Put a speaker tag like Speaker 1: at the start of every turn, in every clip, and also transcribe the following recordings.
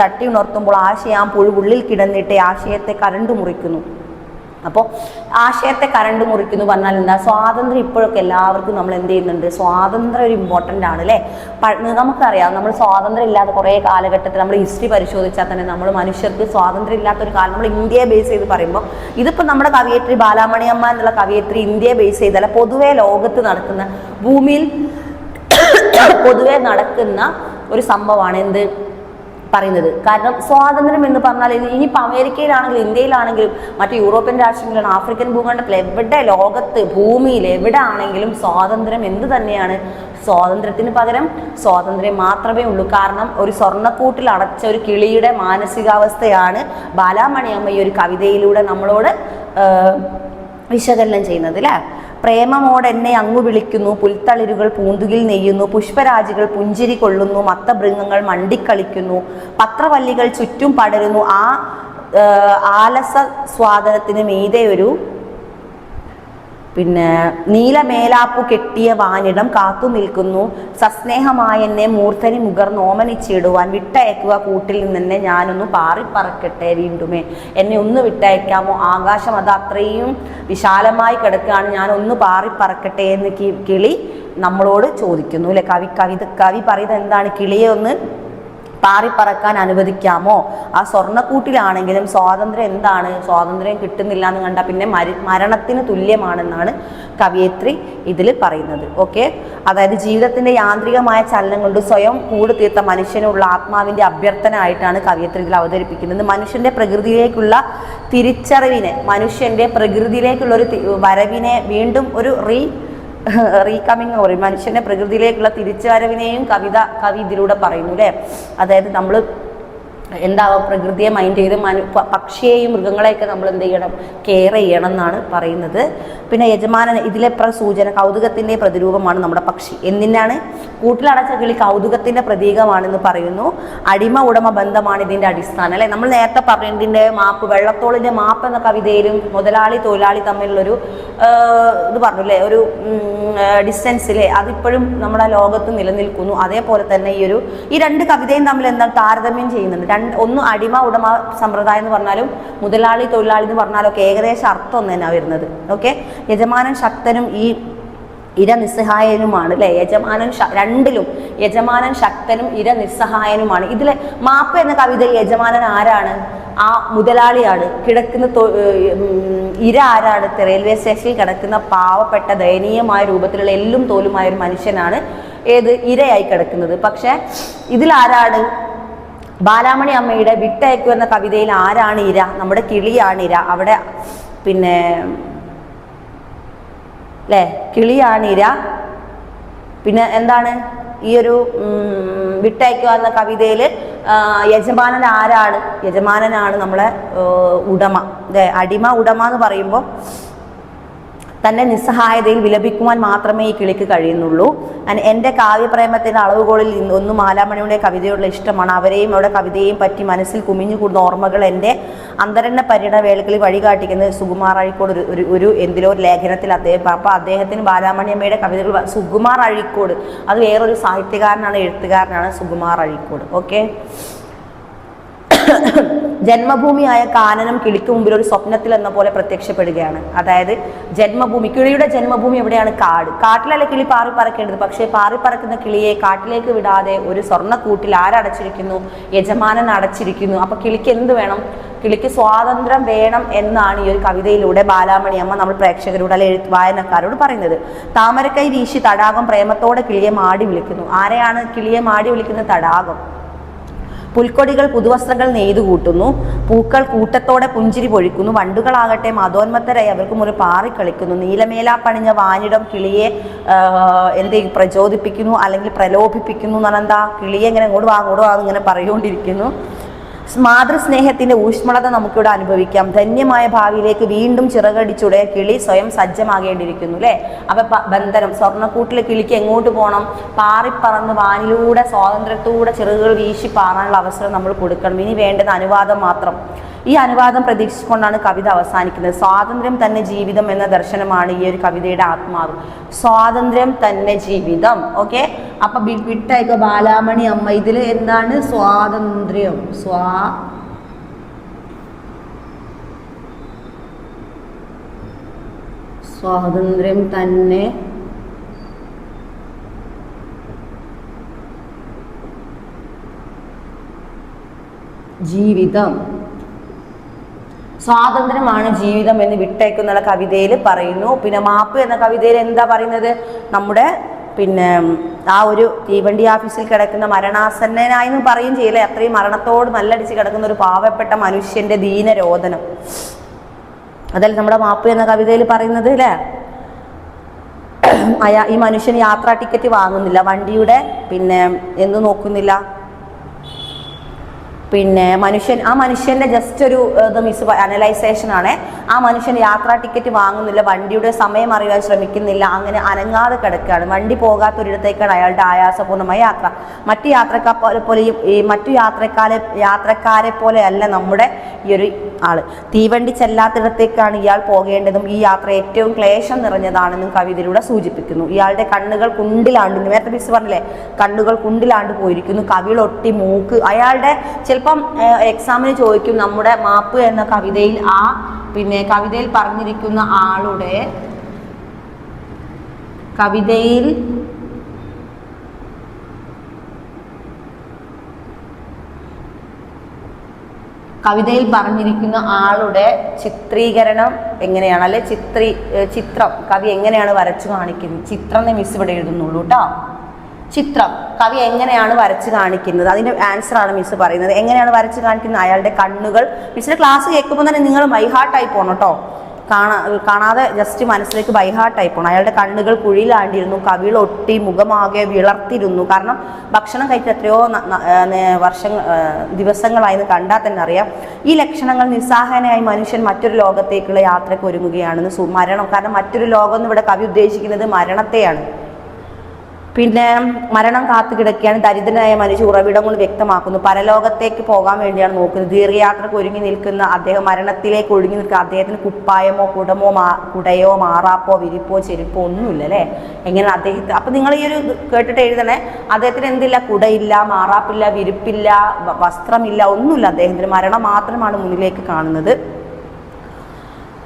Speaker 1: തട്ടി ഉണർത്തുമ്പോൾ ആശയാം പുഴു ഉള്ളിൽ കിടന്നിട്ട് ആശയത്തെ കരണ്ടു മുറിക്കുന്നു. അപ്പോൾ ആശയത്തെ കരണ്ട് മുറിക്കുന്നു പറഞ്ഞാൽ എന്താ? സ്വാതന്ത്ര്യം ഇപ്പോഴൊക്കെ എല്ലാവർക്കും നമ്മൾ എന്ത് ചെയ്യുന്നുണ്ട്? സ്വാതന്ത്ര്യം ഒരു ഇമ്പോർട്ടൻ്റ് ആണ് അല്ലേ? നമുക്കറിയാം, നമ്മൾ സ്വാതന്ത്ര്യം ഇല്ലാത്ത കുറേ കാലഘട്ടത്തിൽ നമ്മൾ ഹിസ്റ്ററി പരിശോധിച്ചാൽ തന്നെ നമ്മൾ മനുഷ്യർക്ക് സ്വാതന്ത്ര്യം ഇല്ലാത്തൊരു കാലം, നമ്മൾ ഇന്ത്യയെ ബേസ് ചെയ്ത് പറയുമ്പോൾ ഇതിപ്പോൾ നമ്മുടെ കവയിത്രി ബാലാമണിയമ്മ എന്നുള്ള കവയിത്രി ഇന്ത്യയെ ബേസ് ചെയ്തല്ല, പൊതുവെ ലോകത്ത് നടക്കുന്ന, ഭൂമിയിൽ പൊതുവെ നടക്കുന്ന ഒരു സംഭവമാണ് എന്ത് പറയുന്നത്. കാരണം സ്വാതന്ത്ര്യം എന്ന് പറഞ്ഞാൽ ഇനിയിപ്പോൾ അമേരിക്കയിലാണെങ്കിലും ഇന്ത്യയിലാണെങ്കിലും മറ്റു യൂറോപ്യൻ രാഷ്ട്രങ്ങളിലാണ്, ആഫ്രിക്കൻ ഭൂഖണ്ഡത്തിൽ എവിടെ ലോകത്ത് ഭൂമിയിൽ എവിടെ ആണെങ്കിലും സ്വാതന്ത്ര്യം എന്ത് തന്നെയാണ്? സ്വാതന്ത്ര്യത്തിന് പകരം സ്വാതന്ത്ര്യം മാത്രമേ ഉള്ളൂ. കാരണം ഒരു സ്വർണ്ണക്കൂട്ടിൽ അടച്ച ഒരു കിളിയുടെ മാനസികാവസ്ഥയാണ് ബാലാമണിയമ്മ ഈ ഒരു കവിതയിലൂടെ നമ്മളോട് വിശകലനം ചെയ്യുന്നത് അല്ലേ? പ്രേമമോടെന്നെ അങ്ങു വിളിക്കുന്നു, പുൽത്തളിരുകൾ പൂന്തുകിൽ നെയ്യുന്നു, പുഷ്പരാജികൾ പുഞ്ചിരി കൊള്ളുന്നു, മത്തഭൃംഗങ്ങൾ മണ്ടിക്കളിക്കുന്നു, പത്രവല്ലികൾ ചുറ്റും പടരുന്നു, ആ ആലസ സ്വാതന്ത്ര്യത്തിന് മീതെ ഒരു നീലമേലാപ്പു കെട്ടിയ വാനിടം കാത്തു നിൽക്കുന്നു, സസ്നേഹമായെന്നെ മൂർധനി മുകർന്ന് ഓമനിച്ചിടുവാൻ വിട്ടയക്കുക കൂട്ടിൽ നിന്നെന്നെ ഞാനൊന്ന് പാറിപ്പറക്കട്ടെ വീണ്ടുമേ, എന്നെ ഒന്ന് വിട്ടയക്കാമോ? ആകാശം അത് അത്രയും വിശാലമായി കിടക്കുകയാണ്, ഞാൻ ഒന്ന് പാറിപ്പറക്കട്ടെ എന്ന് കിളി നമ്മളോട് ചോദിക്കുന്നു അല്ലെ? കവി പറയുന്നത് എന്താണ്? കിളിയെ ഒന്ന് പാറിപ്പറക്കാൻ അനുവദിക്കാമോ? ആ സ്വർണ്ണക്കൂട്ടിലാണെങ്കിലും സ്വാതന്ത്ര്യം എന്താണ്? സ്വാതന്ത്ര്യം കിട്ടുന്നില്ല എന്ന് കണ്ടാൽ പിന്നെ മരണത്തിന് തുല്യമാണെന്നാണ് കവയിത്രി ഇതിൽ പറയുന്നത്. ഓക്കെ, അതായത് ജീവിതത്തിന്റെ യാന്ത്രികമായ ചലനം കൊണ്ട് സ്വയം കൂട് തീർത്ത മനുഷ്യനുള്ള ആത്മാവിന്റെ അഭ്യർത്ഥന ആയിട്ടാണ് കവയിത്രി ഇതിൽ അവതരിപ്പിക്കുന്നത്. മനുഷ്യന്റെ പ്രകൃതിയിലേക്കുള്ള തിരിച്ചറിവിനെ, മനുഷ്യന്റെ പ്രകൃതിയിലേക്കുള്ള ഒരു വരവിനെ, വീണ്ടും ഒരു റീകമ്മിങ് പറയും, മനുഷ്യന്റെ പ്രകൃതിയിലേക്കുള്ള തിരിച്ചുവരവിനെയും കവി ഇതിലൂടെ പറയുന്നു അല്ലേ? അതായത് നമ്മൾ എന്താവും, പ്രകൃതിയെ മൈൻഡ് ചെയ്ത് പക്ഷിയെയും മൃഗങ്ങളെയൊക്കെ നമ്മൾ എന്ത് ചെയ്യണം? കെയർ ചെയ്യണം എന്നാണ് പറയുന്നത്. പിന്നെ യജമാനൻ ഇതിലെ സൂചന കൗതുകത്തിൻ്റെ പ്രതിരൂപമാണ് നമ്മുടെ പക്ഷി. എന്തിനാണ്? കൂട്ടിലടച്ച കിളി കൗതുകത്തിൻ്റെ പ്രതീകമാണെന്ന് പറയുന്നു. അടിമ ഉടമ ബന്ധമാണ് ഇതിൻ്റെ അടിസ്ഥാനം അല്ലെ? നമ്മൾ നേരത്തെ പറഞ്ഞതിൻ്റെ മാപ്പ്, വെള്ളത്തോളിൻ്റെ മാപ്പ് എന്ന കവിതയിലും മുതലാളി തൊഴിലാളി തമ്മിലുള്ളൊരു ഇത് പറഞ്ഞു അല്ലേ, ഒരു ഡിസ്റ്റൻസിലെ, അതിപ്പോഴും നമ്മുടെ ലോകത്ത് നിലനിൽക്കുന്നു. അതേപോലെ തന്നെ ഈ രണ്ട് കവിതയും തമ്മിൽ എന്താ താരതമ്യം ചെയ്യുന്നുണ്ട്. ഒന്ന് അടിമ ഉടമ സമ്പ്രദായം എന്ന് പറഞ്ഞാലും മുതലാളി തൊഴിലാളി എന്ന് പറഞ്ഞാലും ഒക്കെ ഏകദേശം അർത്ഥം ഒന്ന് തന്നെയാണ് വരുന്നത്. ഓക്കെ, യജമാനൻ ശക്തനും ഈ ഇര നിസ്സഹായനുമാണ് അല്ലെ? രണ്ടിലും യജമാനൻ ശക്തനും ഇര നിസ്സഹായനുമാണ്. ഇതിലെ മാപ്പ് എന്ന കവിതയിൽ യജമാനൻ ആരാണ്? ആ മുതലാളിയാണ്. കിടക്കുന്ന ഇര ആരാണ്? റെയിൽവേ സ്റ്റേഷനിൽ കിടക്കുന്ന പാവപ്പെട്ട ദയനീയമായ രൂപത്തിലുള്ള എല്ലും തോലുമായ ഒരു മനുഷ്യനാണ് ഏത് ഇരയായി കിടക്കുന്നത്. പക്ഷെ ഇതിലാരാണ്? ബാലാമണി അമ്മയുടെ വിട്ടയക്കു എന്ന കവിതയിൽ ആരാണ് ഇര? നമ്മുടെ കിളിയാണ് ഇര. അവിടെ പിന്നെ അല്ലേ, കിളിയാണ് ഇര. പിന്നെ എന്താണ് ഈ ഒരു വിട്ടയക്കുക എന്ന കവിതയിൽ യജമാനൻ ആരാണ്? യജമാനനാണ് നമ്മളെ ഉടമ അല്ലേ? അടിമ ഉടമ എന്ന് പറയുമ്പോൾ തൻ്റെ നിസ്സഹായതയിൽ വിലപിക്കുവാൻ മാത്രമേ ഈ കിളിക്ക് കഴിയുന്നുള്ളൂ. എൻ്റെ കാവ്യപ്രേമത്തിൻ്റെ അളവുകോളിൽ ഒന്നും ബാലാമണിയുടെ കവിതയുള്ള ഇഷ്ടമാണ്. അവരെയും അവരുടെ കവിതയെയും പറ്റി മനസ്സിൽ കുമിഞ്ഞുകൂടുന്ന ഓർമ്മകൾ എൻ്റെ അന്തരംഗ പര്യടനവേളകളിൽ വഴികാട്ടിക്കുന്നത് സുകുമാർ അഴീക്കോട് ഒരു എന്തിലോ ഒരു ലേഖനത്തിൽ അപ്പോൾ അദ്ദേഹത്തിന് ബാലാമണിയമ്മയുടെ കവിതകൾ സുകുമാർ അഴീക്കോട്, അത് വേറൊരു സാഹിത്യകാരനാണ്, എഴുത്തുകാരനാണ് സുകുമാർ അഴീക്കോട്. ഓക്കെ, ജന്മഭൂമിയായ കാനനം കിളിക്ക് മുമ്പിൽ ഒരു സ്വപ്നത്തിൽ എന്ന പോലെ പ്രത്യക്ഷപ്പെടുകയാണ്. അതായത് ജന്മഭൂമി, കിളിയുടെ ജന്മഭൂമി എവിടെയാണ്? കാട്ടിലല്ല കിളി പാറിപ്പറക്കേണ്ടത്. പക്ഷേ പാറിപ്പറക്കുന്ന കിളിയെ കാട്ടിലേക്ക് വിടാതെ ഒരു സ്വർണ്ണക്കൂട്ടിൽ ആരടച്ചിരിക്കുന്നു? യജമാനൻ അടച്ചിരിക്കുന്നു. അപ്പൊ കിളിക്ക് എന്ത് വേണം? കിളിക്ക് സ്വാതന്ത്ര്യം വേണം എന്നാണ് ഈ ഒരു കവിതയിലൂടെ ബാലാമണി അമ്മ നമ്മൾ പ്രേക്ഷകരോട് അല്ലെ വായനക്കാരോട് പറയുന്നത്. താമരക്കൈ വീശി തടാകം പ്രേമത്തോടെ കിളിയെ മാടി വിളിക്കുന്നു. ആരെയാണ് കിളിയെ മാടി വിളിക്കുന്നത്? തടാകം. പുൽക്കൊടികൾ പുതുവസ്ത്രങ്ങൾ നെയ്തു കൂട്ടുന്നു, പൂക്കൾ കൂട്ടത്തോടെ പുഞ്ചിരി പൊഴിക്കുന്നു, വണ്ടുകളാകട്ടെ മതോന്മത്തരായി അവർക്ക് മുറി പാറിക്കളിക്കുന്നു. നീലമേലാ പണിഞ്ഞ വാനിടം കിളിയെ പ്രചോദിപ്പിക്കുന്നു അല്ലെങ്കിൽ പ്രലോഭിപ്പിക്കുന്നു എന്നാണ്. എന്താ? കിളിയെ ഇങ്ങനെ അങ്ങോട്ട് വാ ഇങ്ങനെ പറഞ്ഞുകൊണ്ടിരിക്കുന്നു. മാതൃസ്നേഹത്തിന്റെ ഊഷ്മളത നമുക്കിവിടെ അനുഭവിക്കാം. ധന്യമായ ഭാവിയിലേക്ക് വീണ്ടും ചിറകടിച്ചുടെ കിളി സ്വയം സജ്ജമാകേണ്ടിയിരിക്കുന്നു അല്ലേ? അപ്പൊ ബന്ധനം, സ്വർണ്ണക്കൂട്ടിലെ കിളിക്ക് എങ്ങോട്ട് പോകണം? പാറിപ്പറന്ന് വാനിലൂടെ സ്വാതന്ത്ര്യത്തോടെ ചിറകുകൾ വീശി പാറാനുള്ള അവസരം നമ്മൾ കൊടുക്കണം. ഇനി വേണ്ടത് അനുവാദം മാത്രം. ഈ അനുവാദം പ്രതീക്ഷിച്ചുകൊണ്ടാണ് കവിത അവസാനിക്കുന്നത്. സ്വാതന്ത്ര്യം തന്നെ ജീവിതം എന്ന ദർശനമാണ് ഈ ഒരു കവിതയുടെ ആത്മാവ്. സ്വാതന്ത്ര്യം തന്നെ ജീവിതം. ഓക്കെ, അപ്പൊ വിട്ടയക്കുക ബാലാമണി അമ്മ. ഇതിൽ എന്താണ് സ്വാതന്ത്ര്യം? സ്വാതന്ത്ര്യം തന്നെ ജീവിതം. സ്വാതന്ത്ര്യമാണ് ജീവിതം എന്ന് വിട്ടേക്കുന്നുള്ള കവിതയിൽ പറയുന്നു. പിന്നെ മാപ്പ് എന്ന കവിതയിൽ എന്താ പറയുന്നത്? നമ്മുടെ പിന്നെ ആ ഒരു തീവണ്ടി ഓഫീസിൽ കിടക്കുന്ന മരണാസന്നനായെന്ന് പറയും ചെയ്യില്ലേ, അത്രയും മരണത്തോട് മല്ലടിച്ച് കിടക്കുന്ന ഒരു പാവപ്പെട്ട മനുഷ്യന്റെ ദീനരോധനം. അതല്ല നമ്മുടെ മാപ്പ് എന്ന കവിതയിൽ പറയുന്നത് അല്ലേ. ഈ മനുഷ്യൻ യാത്രാ ടിക്കറ്റ് വാങ്ങുന്നില്ല, വണ്ടിയുടെ പിന്നെ എന്ത് നോക്കുന്നില്ല, പിന്നെ ആ മനുഷ്യന്റെ ജസ്റ്റ് ഒരു മിസ് അനലൈസേഷൻ ആണ്. ആ മനുഷ്യൻ യാത്രാ ടിക്കറ്റ് വാങ്ങുന്നില്ല, വണ്ടിയുടെ സമയം അറിയാൻ ശ്രമിക്കുന്നില്ല, അങ്ങനെ അനങ്ങാതെ കിടക്കുകയാണ്. വണ്ടി പോകാത്തൊരിടത്തേക്കാണ് അയാളുടെ ആയാസപൂർണ്ണമായ യാത്ര. മറ്റു യാത്രക്കാരെ പോലെ അല്ല നമ്മുടെ ഈ ഒരു ആള്. തീവണ്ടി ചെല്ലാത്തിടത്തേക്കാണ് ഇയാൾ പോകേണ്ടതും ഈ യാത്ര ഏറ്റവും ക്ലേശം നിറഞ്ഞതാണെന്നും കവിതയിലൂടെ സൂചിപ്പിക്കുന്നു. ഇയാളുടെ കണ്ണുകൾ കുണ്ടിലാണ്ട്, നേരത്തെ മിസ് പറഞ്ഞില്ലേ, കണ്ണുകൾ കുണ്ടിലാണ്ട് പോയിരിക്കുന്നു, കവിളൊട്ടി മൂക്ക്. അയാളുടെ ചിലപ്പം എക്സാമിന് ചോദിക്കും നമ്മുടെ മാപ്പ് എന്ന കവിതയിൽ കവിതയിൽ പറഞ്ഞിരിക്കുന്ന ആളുടെ കവിതയിൽ പറഞ്ഞിരിക്കുന്ന ആളുടെ ചിത്രീകരണം എങ്ങനെയാണ്, അല്ലെ ചിത്രം കവി എങ്ങനെയാണ് വരച്ചു കാണിക്കുന്നത്? ചിത്രം മിസ് ഇവിടെ എഴുതുന്നുള്ളൂ കേട്ടോ. ചിത്രം കവി എങ്ങനെയാണ് വരച്ച് കാണിക്കുന്നത്? അതിന്റെ ആൻസറാണ് മിസ് പറയുന്നത്. എങ്ങനെയാണ് വരച്ച് കാണിക്കുന്നത്? അയാളുടെ കണ്ണുകൾ. മിസ്സിന്റെ ക്ലാസ് കേൾക്കുമ്പോൾ തന്നെ നിങ്ങൾ ബൈഹാർട്ടായി പോകണം കേട്ടോ. കാണാതെ ജസ്റ്റ് മനസ്സിലേക്ക് ബൈഹാർട്ടായി പോകണം. അയാളുടെ കണ്ണുകൾ കുഴിയിലാണ്ടിരുന്നു, കവിളൊട്ടി, മുഖമാകെ വിളർത്തിരുന്നു. കാരണം ഭക്ഷണം കഴിച്ച് എത്രയോ ദിവസങ്ങളായെന്ന് കണ്ടാൽ തന്നെ അറിയാം. ഈ ലക്ഷണങ്ങൾ നിസ്സഹായനായി മനുഷ്യൻ മറ്റൊരു ലോകത്തേക്കുള്ള യാത്രയ്ക്ക് ഒരുങ്ങുകയാണെന്ന് മരണം. കാരണം മറ്റൊരു ലോകം എന്ന് ഇവിടെ കവി ഉദ്ദേശിക്കുന്നത് മരണത്തെയാണ്. പിന്നെ മരണം കാത്തു കിടക്കുകയാണ് ദരിദ്രനായ മനുഷ്യ ഉറവിടം കൊണ്ട് വ്യക്തമാക്കുന്നു. പരലോകത്തേക്ക് പോകാൻ വേണ്ടിയാണ് നോക്കുന്നത്. ദീർഘയാത്രക്ക് ഒരുങ്ങി നിൽക്കുന്ന അദ്ദേഹം മരണത്തിലേക്ക് ഒഴുകി നിൽക്കുക. അദ്ദേഹത്തിന് കുപ്പായമോ കുടയോ മാറാപ്പോ വിരിപ്പോ ചെരുപ്പോ ഒന്നുമില്ല അല്ലേ. എങ്ങനെ അദ്ദേഹത്തിന് അപ്പൊ നിങ്ങൾ ഈ ഒരു കേട്ടിട്ട് എഴുതണേ. അദ്ദേഹത്തിന് എന്തില്ല? കുടയില്ല, മാറാപ്പില്ല, വിരിപ്പില്ല, വസ്ത്രമില്ല, ഒന്നുമില്ല. അദ്ദേഹത്തിന് മരണം മാത്രമാണ് മുന്നിലേക്ക് കാണുന്നത്.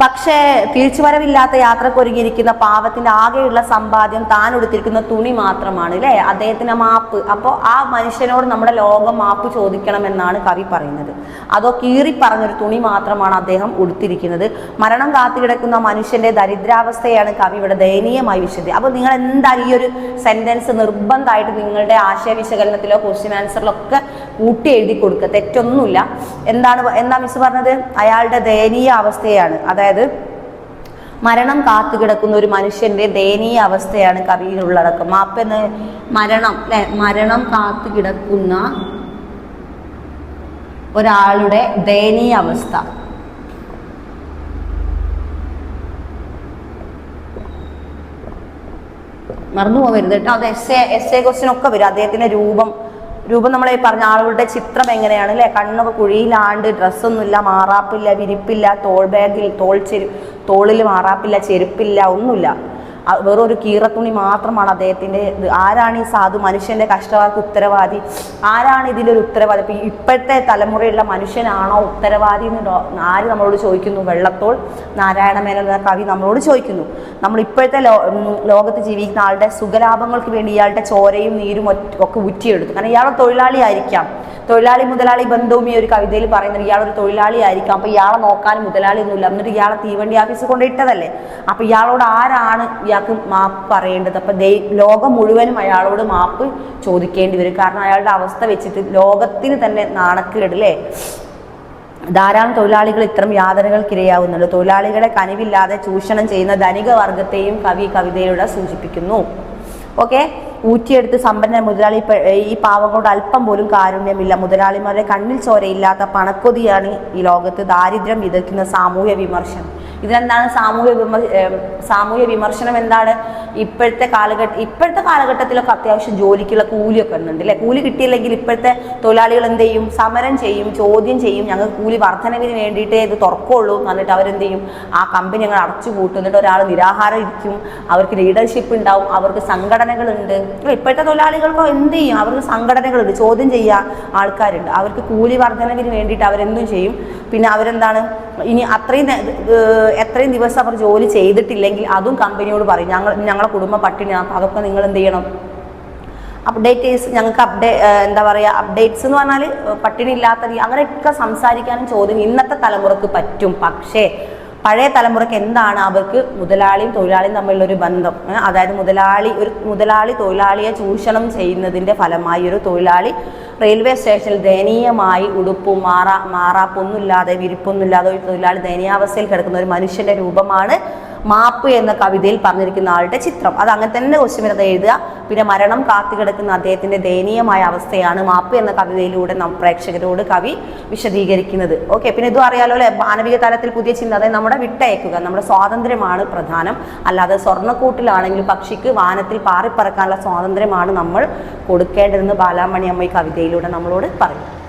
Speaker 1: പക്ഷേ തിരിച്ചുവരവില്ലാത്ത യാത്രക്കൊരുങ്ങിയിരിക്കുന്ന പാവത്തിന്റെ ആകെയുള്ള സമ്പാദ്യം താൻ ഉടുത്തിരിക്കുന്ന തുണി മാത്രമാണ് അല്ലേ. അദ്ദേഹത്തിന് മാപ്പ്. അപ്പോൾ ആ മനുഷ്യനോട് നമ്മുടെ ലോകം മാപ്പ് ചോദിക്കണമെന്നാണ് കവി പറയുന്നത്. അതോ കീറി പറഞ്ഞൊരു തുണി മാത്രമാണ് അദ്ദേഹം ഉടുത്തിരിക്കുന്നത്. മരണം കാത്തുകിടക്കുന്ന മനുഷ്യന്റെ ദരിദ്രാവസ്ഥയാണ് കവി ഇവിടെ ദയനീയമായി വിശദീകരിച്ചത്. അപ്പോൾ നിങ്ങൾ എന്തായാലും ഈ ഒരു സെന്റൻസ് നിർബന്ധമായിട്ട് നിങ്ങളുടെ ആശയ വിശകലനത്തിലോ ക്വസ്റ്റ്യൻ ആൻസറിലോ ഒക്കെ കൂട്ടി എഴുതി കൊടുക്കുക. തെറ്റൊന്നുമില്ല. എന്താ മിസ് പറഞ്ഞത്? അയാളുടെ ദയനീയ അവസ്ഥയാണ്, അതായത് മരണം കാത്തുകിടക്കുന്ന ഒരു മനുഷ്യന്റെ ദയനീയ അവസ്ഥയാണ് കവിയിൽ ഉള്ളടക്കം. മാപ്പെന്ന് മരണം അല്ലെ, മരണം കാത്തുകിടക്കുന്ന ഒരാളുടെ ദയനീയ അവസ്ഥ. മറന്നു പോകരുത് കേട്ടോ. അത് എസ് എ ക്വസ്റ്റ്യൻ ഒക്കെ വരും. അദ്ദേഹത്തിന്റെ രൂപം നമ്മളെ പറഞ്ഞ ആളുകളുടെ ചിത്രം എങ്ങനെയാണ് അല്ലെ. കണ്ണൊക്കെ കുഴിയിലാണ്ട്, ഡ്രസ്സൊന്നുമില്ല, മാറാപ്പില്ല, വിരിപ്പില്ല, തോളിൽ മാറാപ്പില്ല, ചെരുപ്പില്ല, ഒന്നുമില്ല. വെറൊരു കീറത്തുണി മാത്രമാണ് അദ്ദേഹത്തിന്റെ. ആരാണ് ഈ സാധു മനുഷ്യന്റെ കഷ്ടവാദിക്ക് ഉത്തരവാദി? ആരാണ് ഇതിലൊരു ഉത്തരവാദി? ഇപ്പൊ ഇപ്പോഴത്തെ തലമുറയുള്ള മനുഷ്യനാണോ ഉത്തരവാദി എന്ന് ആര് നമ്മളോട് ചോദിക്കുന്നു? വെള്ളത്തോൾ നാരായണ മേനോൻ എന്ന കവി നമ്മളോട് ചോദിക്കുന്നു. നമ്മൾ ഇപ്പോഴത്തെ ലോകത്ത് ജീവിക്കുന്ന ആളുടെ സുഖലാഭങ്ങൾക്ക് വേണ്ടി ഇയാളുടെ ചോരയും നീരും ഒക്കെ ഊറ്റിയെടുത്തു. കാരണം ഇയാൾ തൊഴിലാളി ആയിരിക്കാം. തൊഴിലാളി മുതലാളി ബന്ധവും ഈ ഒരു കവിതയിൽ പറയുന്നത്. ഇയാളൊരു തൊഴിലാളി ആയിരിക്കാം. അപ്പൊ ഇയാളെ നോക്കാൻ മുതലാളി ഒന്നുമില്ല. എന്നിട്ട് ഇയാളെ തീവണ്ടി ഓഫീസിൽ കൊണ്ടിട്ടതല്ലേ. അപ്പൊ ഇയാളോട് ആരാണ് ഇയാൾക്ക് മാപ്പ് പറയേണ്ടത്? അപ്പൊ ലോകം മുഴുവനും അയാളോട് മാപ്പ് ചോദിക്കേണ്ടി വരും. കാരണം അയാളുടെ അവസ്ഥ വെച്ചിട്ട് ലോകത്തിന് തന്നെ നാണക്കേടല്ലേ. ധാരാളം തൊഴിലാളികൾ ഇത്തരം യാതനകൾക്കിരയാവുന്നുണ്ട്. തൊഴിലാളികളെ കനിവില്ലാതെ ചൂഷണം ചെയ്യുന്ന ധനിക വർഗത്തെയും കവിതയിലൂടെ സൂചിപ്പിക്കുന്നു. ഓക്കെ, ഊറ്റിയെടുത്ത് സമ്പന്ന മുതലാളി ഈ പാവങ്ങളോട് അല്പം പോലും കാരുണ്യമില്ല. മുതലാളിമാരുടെ കണ്ണിൽ ചോരയില്ലാത്ത പണക്കൊതിയാണ് ഈ ലോകത്ത് ദാരിദ്ര്യം വിതയ്ക്കുന്ന സാമൂഹ്യ വിമർശനം. ഇതിലെന്താണ് സാമൂഹ്യ വിമർശനം എന്താണ്? ഇപ്പോഴത്തെ കാലഘട്ടത്തിലൊക്കെ അത്യാവശ്യം ജോലിക്കുള്ള കൂലിയൊക്കെ ഉണ്ട് അല്ലെ. കൂലി കിട്ടിയില്ലെങ്കിൽ ഇപ്പോഴത്തെ തൊഴിലാളികൾ എന്ത് ചെയ്യും? സമരം ചെയ്യും, ചോദ്യം ചെയ്യും. ഞങ്ങൾക്ക് കൂലി വർധനവിന് വേണ്ടിയിട്ടേ ഇത് തുറക്കുള്ളൂ എന്ന് പറഞ്ഞിട്ട് അവരെന്ത് ചെയ്യും? ആ കമ്പനി ഞങ്ങൾ അടച്ചു പൂട്ടും. എന്നിട്ട് ഒരാൾ നിരാഹാരം ഇരിക്കും. അവർക്ക് ലീഡർഷിപ്പ് ഉണ്ടാവും, അവർക്ക് സംഘടനകളുണ്ട്. ഇപ്പോഴത്തെ തൊഴിലാളികൾക്ക് എന്ത് ചെയ്യും? അവർക്ക് സംഘടനകളുണ്ട്, ചോദ്യം ചെയ്യാൻ ആൾക്കാരുണ്ട്. അവർക്ക് കൂലി വർധനവിന് വേണ്ടിയിട്ട് അവരെന്തും ചെയ്യും. പിന്നെ അവരെന്താണ്, ഇനി എത്രയും ദിവസം അവർ ജോലി ചെയ്തിട്ടില്ലെങ്കിൽ അതും കമ്പനിയോട് പറയും, ഞങ്ങളെ കുടുംബ പട്ടിണിയാണ്. അതൊക്കെ നിങ്ങൾ എന്ത് ചെയ്യണം? ഞങ്ങൾക്ക് അപ്ഡേറ്റ്സ് എന്ന് പറഞ്ഞാൽ പട്ടിണി ഇല്ലാത്ത അങ്ങനെയൊക്കെ സംസാരിക്കാനും ചോദ്യം ഇന്നത്തെ തലമുറക്ക് പറ്റും. പക്ഷേ പഴയ തലമുറയ്ക്ക് എന്താണ്? അവർക്ക് മുതലാളിയും തൊഴിലാളിയും തമ്മിലുള്ളൊരു ബന്ധം, അതായത് മുതലാളി തൊഴിലാളിയെ ചൂഷണം ചെയ്യുന്നതിൻ്റെ ഫലമായി ഒരു തൊഴിലാളി റെയിൽവേ സ്റ്റേഷനിൽ ദയനീയമായി ഉടുപ്പും മാറാപ്പൊന്നുമില്ലാതെ വിരിപ്പൊന്നുമില്ലാതെ ഒരു തൊഴിലാളി ദയനീയാവസ്ഥയിൽ കിടക്കുന്ന ഒരു മനുഷ്യന്റെ രൂപമാണ് മാപ്പ് എന്ന കവിതയിൽ പറഞ്ഞിരിക്കുന്ന ആളുടെ ചിത്രം. അത് അങ്ങനെ തന്നെ ക്വസ്റ്റ്യൻ എഴുതുക. പിന്നെ മരണം കാത്തുകിടക്കുന്ന അദ്ദേഹത്തിന്റെ ദയനീയമായ അവസ്ഥയാണ് മാപ്പ് എന്ന കവിതയിലൂടെ പ്രേക്ഷകരോട് കവി വിശദീകരിക്കുന്നത്. ഓക്കെ, പിന്നെ ഇതും അറിയാലോ അല്ലെ, മാനവിക തലത്തിൽ പുതിയ ചിന്ത, അതായത് നമ്മുടെ വിട്ടയക്കുക, നമ്മുടെ സ്വാതന്ത്ര്യമാണ് പ്രധാനം. അല്ലാതെ സ്വർണ്ണക്കൂട്ടിലാണെങ്കിലും പക്ഷിക്ക് വാനത്തിൽ പാറിപ്പറക്കാനുള്ള സ്വാതന്ത്ര്യമാണ് നമ്മൾ കൊടുക്കേണ്ടതെന്ന് ബാലാമണി അമ്മ ഈ കവിതയിലൂടെ നമ്മളോട് പറയും.